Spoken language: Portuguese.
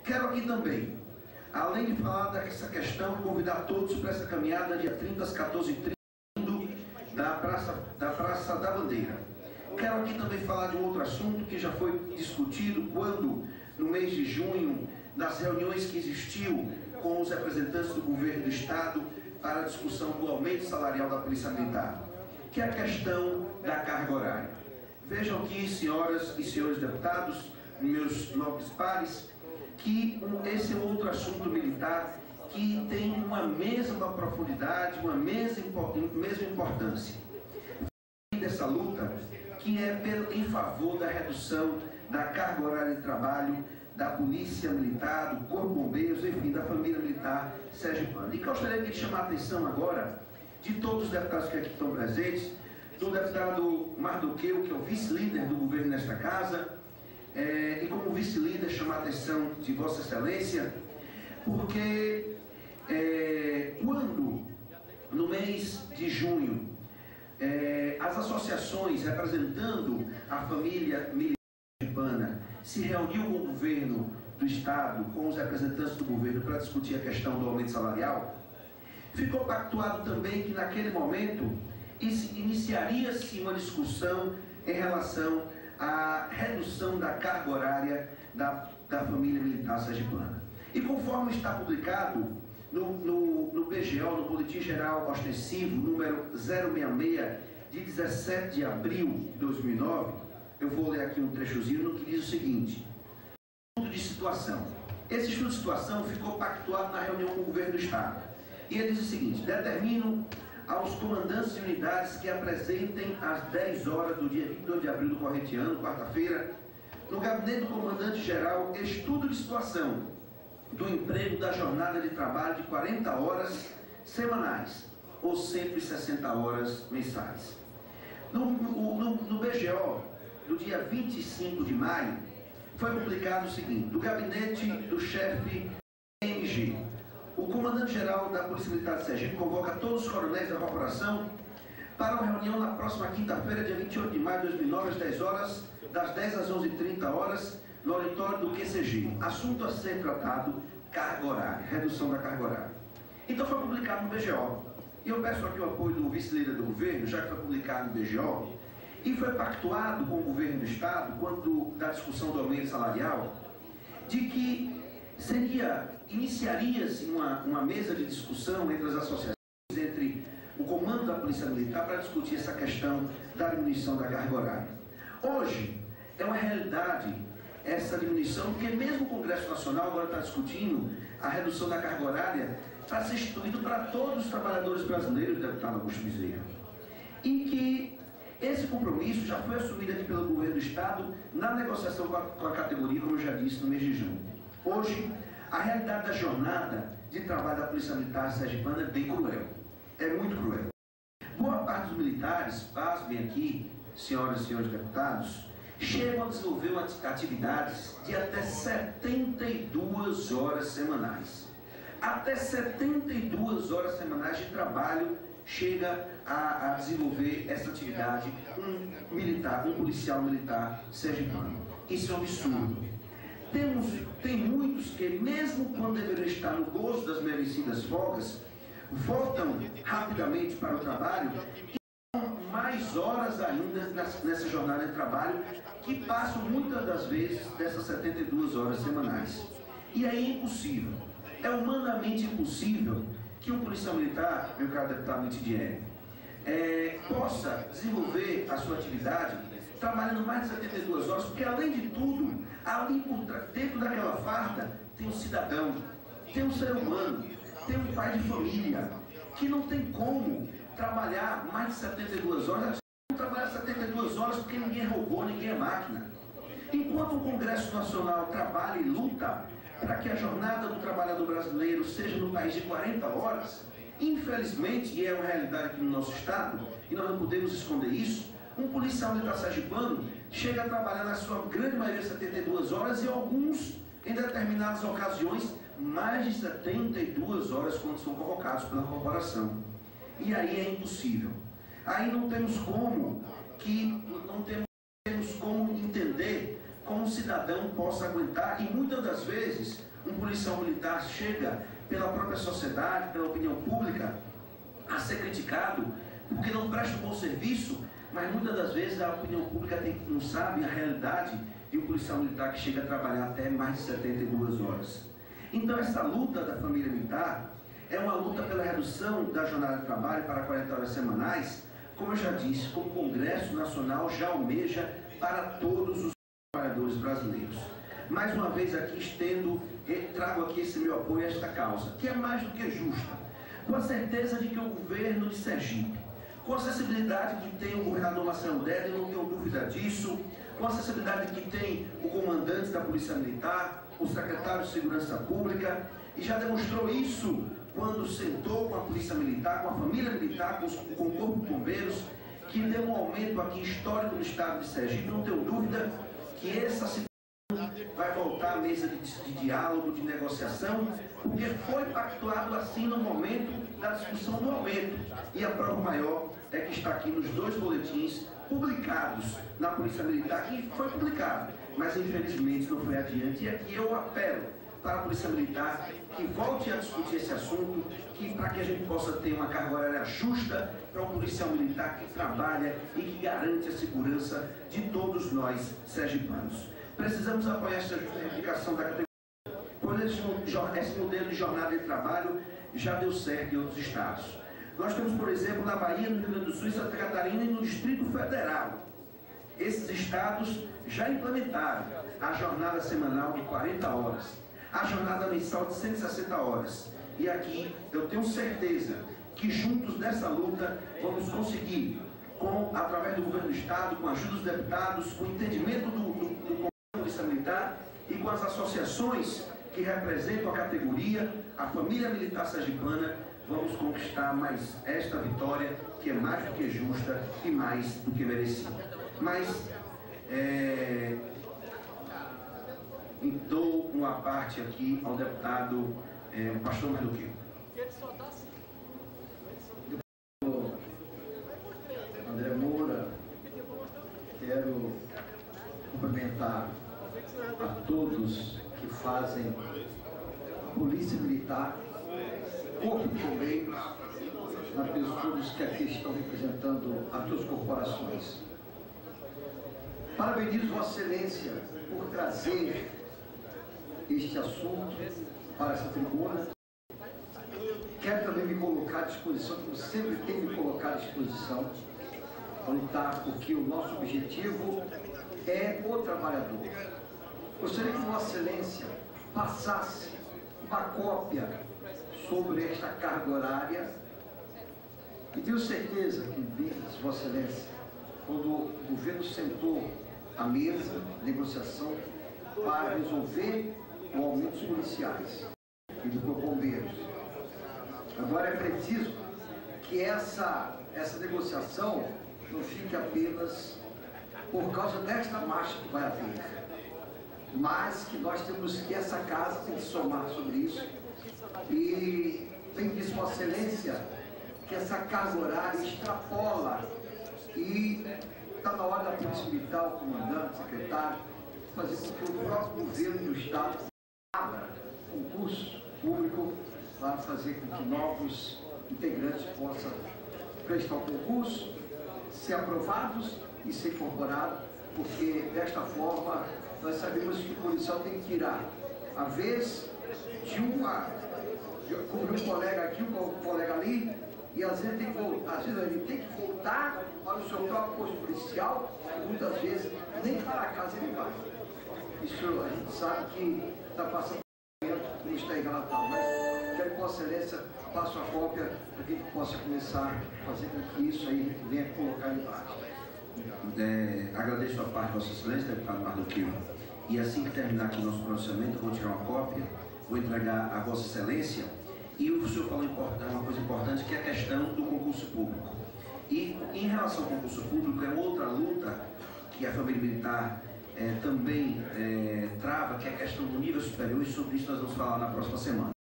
Quero aqui também, além de falar dessa questão, convidar todos para essa caminhada dia 30 às 14h30 da Praça da Bandeira. Quero aqui também falar de um outro assunto que já foi discutido quando, no mês de junho, nas reuniões que existiu com os representantes do governo do Estado para a discussão do aumento salarial da Polícia Militar, que é a questão da carga horária. Vejam aqui, senhoras e senhores deputados, meus nobres pares, que esse é outro assunto militar que tem uma mesma profundidade, uma mesma importância. Dessa luta que é em favor da redução da carga horária de trabalho da Polícia Militar, do Corpo de Bombeiros, enfim, da família militar sergipana. E gostaria de chamar a atenção agora de todos os deputados que aqui estão presentes, do deputado Mardoqueu, que é o vice-líder do governo nesta casa, e como vice-líder chamar a atenção de Vossa Excelência, porque quando no mês de junho as associações representando a família militar sergipana se reuniu com o governo do Estado, com os representantes do governo para discutir a questão do aumento salarial, ficou pactuado também que naquele momento iniciaria-se uma discussão em relação à redução da carga horária da família militar sergipana. E conforme está publicado no PGO, no Boletim Geral Ostensivo, número 066, de 17 de abril de 2009, eu vou ler aqui um trechozinho no que diz o seguinte: estudo de situação. Esse estudo de situação ficou pactuado na reunião com o governo do Estado. E ele diz o seguinte: determino aos comandantes de unidades que apresentem às 10 horas do dia 22 de abril do corrente ano, quarta-feira, no gabinete do comandante-geral, estudo de situação do emprego da jornada de trabalho de 40 horas semanais ou 160 horas mensais. No BGO, do dia 25 de maio, foi publicado o seguinte: do gabinete do chefe MG, o comandante-geral da Polícia Militar de Sergipe convoca todos os coronéis da corporação para uma reunião na próxima quinta-feira, dia 28 de maio de 2009, às 10 horas, das 10 às 11h30 horas, no auditório do QCG. Assunto a ser tratado: carga horária, redução da carga horária. Então foi publicado no BGO. E eu peço aqui o apoio do vice-líder do governo, já que foi publicado no BGO, e foi pactuado com o governo do Estado, quando da discussão do aumento salarial, de que iniciaria-se uma mesa de discussão entre as associações, entre o comando da Polícia Militar, para discutir essa questão da diminuição da carga horária. Hoje é uma realidade essa diminuição, porque mesmo o Congresso Nacional agora está discutindo a redução da carga horária para ser instituído para todos os trabalhadores brasileiros, deputado Augusto Bezerra. E que esse compromisso já foi assumido aqui pelo governo do Estado na negociação com a categoria, como eu já disse, no mês de junho. Hoje, a realidade da jornada de trabalho da Polícia Militar sergipana é bem cruel. É muito cruel. Boa parte dos militares, pasmem aqui, senhoras e senhores deputados, chegam a desenvolver atividades de até 72 horas semanais. Até 72 horas semanais de trabalho chega a desenvolver essa atividade um policial militar sergipano. Isso é um absurdo. Tem muitos que, mesmo quando deveriam estar no gozo das merecidas folgas, voltam rapidamente para o trabalho e mais horas ainda nessa jornada de trabalho, que passam muitas das vezes dessas 72 horas semanais. E aí é impossível, é humanamente impossível que um policial militar, meu caro deputado Mitidieri, possa desenvolver a sua atividade trabalhando mais de 72 horas, porque além de tudo, ali dentro daquela farda tem um cidadão, tem um ser humano, tem um pai de família, que não tem como trabalhar mais de 72 horas, não trabalhar 72 horas porque ninguém é robô, ninguém é máquina. Enquanto o Congresso Nacional trabalha e luta para que a jornada do trabalhador brasileiro seja no país de 40 horas, infelizmente, e é uma realidade aqui no nosso Estado, e nós não podemos esconder isso, um policial militar sergipano chega a trabalhar na sua grande maioria 72 horas e alguns, em determinadas ocasiões, mais de 72 horas quando são convocados pela corporação. E aí é impossível. Aí não temos como entender como um cidadão possa aguentar, e muitas das vezes policial militar chega pela própria sociedade, pela opinião pública, a ser criticado porque não presta um bom serviço, mas muitas das vezes a opinião pública não sabe a realidade de um policial militar que chega a trabalhar até mais de 72 horas. Então essa luta da família militar é uma luta pela redução da jornada de trabalho para 40 horas semanais, como eu já disse, como o Congresso Nacional já almeja para todos os trabalhadores brasileiros. Mais uma vez aqui trago aqui esse meu apoio a esta causa, que é mais do que justa, com a certeza de que o governo de Sergipe, com a acessibilidade que tem o governador Marcelo Dédé, eu não tenho dúvida disso, com a acessibilidade que tem o comandante da Polícia Militar, o secretário de Segurança Pública, e já demonstrou isso quando sentou com a Polícia Militar, com a família militar, com o Corpo de Bombeiros, que deu um aumento aqui histórico no estado de Sergipe. Não tenho dúvida que essa situação vai voltar à mesa de diálogo, de negociação, porque foi pactuado assim no momento da discussão do aumento. E a prova maior é que está aqui nos 2 boletins publicados na Polícia Militar, que foi publicado, mas infelizmente não foi adiante. E aqui eu apelo para a Polícia Militar que volte a discutir esse assunto, para que a gente possa ter uma carga horária justa para um policial militar que trabalha e que garante a segurança de todos nós sergipanos. Precisamos apoiar essa justificação da categoria, pois esse modelo de jornada de trabalho já deu certo em outros estados. Nós temos, por exemplo, na Bahia, no Rio Grande do Sul, Santa Catarina e no Distrito Federal. Esses estados já implementaram a jornada semanal de 40 horas, a jornada mensal de 160 horas. E aqui eu tenho certeza que juntos nessa luta vamos conseguir, através do governo do estado, com a ajuda dos deputados, com o entendimento do Polícia Militar e com as associações que representam a categoria, a família militar sergipana, vamos conquistar mais esta vitória, que é mais do que justa e mais do que merecida. Mas dou uma parte aqui ao deputado pastor Mardoqueu. André Moura, quero cumprimentar a todos que fazem a Polícia Militar, Corpo de Bombeiros, na pessoa dos que aqui estão representando as duas corporações. Parabenizo Vossa Excelência por trazer este assunto para essa tribuna. Quero também me colocar à disposição, como sempre tenho me colocado à disposição, para lutar, porque o nosso objetivo é o trabalhador. Gostaria que Vossa Excelência passasse uma cópia sobre esta carga horária e tenho certeza que, Vossa Excelência, quando o governo sentou à mesa, negociação, para resolver o aumento dos policiais e do Corpo de Bombeiros, agora é preciso que essa negociação não fique apenas por causa desta marcha que vai haver, mas que nós temos que, essa casa tem que somar sobre isso. E tem que dizer, Vossa Excelência, que essa carga horária extrapola e está na hora da Polícia Militar, o comandante, o secretário, fazer com que o próprio governo do Estado abra concurso público para fazer com que novos integrantes possam prestar o concurso, ser aprovados e ser incorporados, porque desta forma nós sabemos que o policial tem que tirar a vez de cobrir um colega aqui, um colega ali, e às vezes ele tem que voltar para o seu próprio posto policial, e muitas vezes nem para casa ele vai. Isso a gente sabe que está passando por momento, como está relatado, mas quero que Vossa Excelência passe a cópia para que a gente possa começar a fazer com que isso aí venha colocar em prática. Agradeço a parte de Vossa Excelência, deputado Mardoqueu, e assim que terminar aqui o nosso pronunciamento, eu vou tirar uma cópia, vou entregar a Vossa Excelência, e o senhor falou uma coisa importante, que é a questão do concurso público. E em relação ao concurso público, é outra luta que a família militar também trava, que é a questão do nível superior, e sobre isso nós vamos falar na próxima semana.